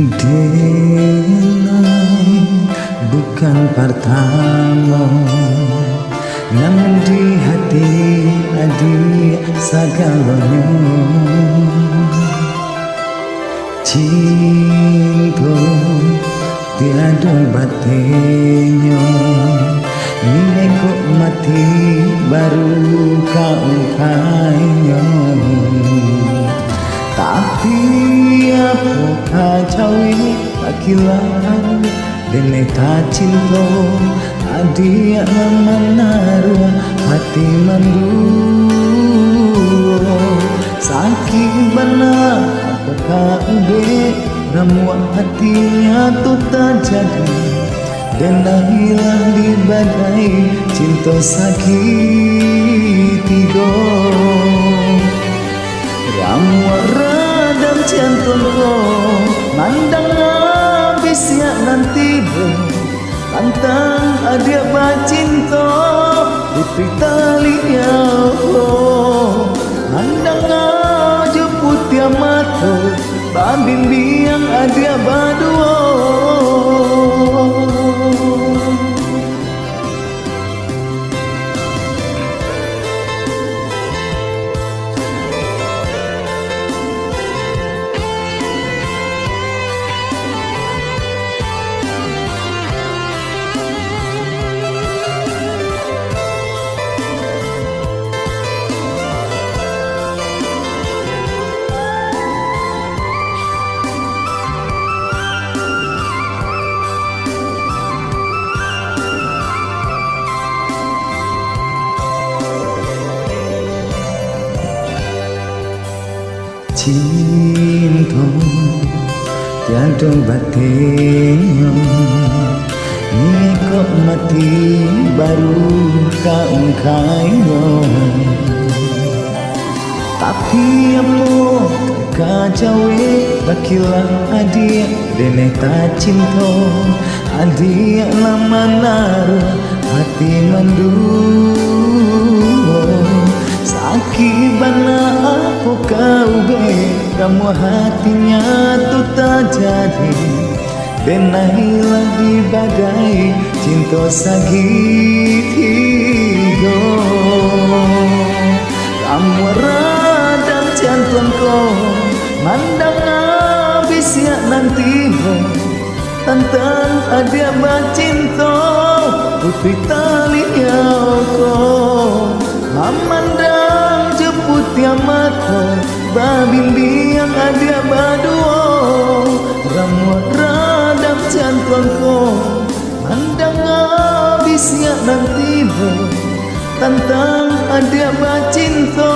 Denai bukan pertama, namun di hati adik segalanya. Cinta tiada batinnya, nilai kok mati baru kau kaya. Tapi apakah cawe pakilan dene tak cinta adik menaruh hati mandu sakit benar apakah udah ramuan hatinya tuh tak jadi dan hilang di badai cinta sakit tiga ramuan radam jantungku mandang habis ya nanti pantang ada bacinta putri talinya mandang aja putih mata babin biang ada badua. Cinta tiada batinnya, ni kok mati baru kau kaya. Tapi apa kacawe bakilah adik dene tak cinta adik lama naruh hati mandu sakit bana apa kau kamu hatinya tuh tak jadi dan hilang di badai cinta sakit higo kamu radang jantungku mandang habis ya nanti tentang ada bacinta putri talinya kau memandang jeput yang mata babin biang ada badua ramuan radam jantungku mandang habis ya nanti tentang ada bacinta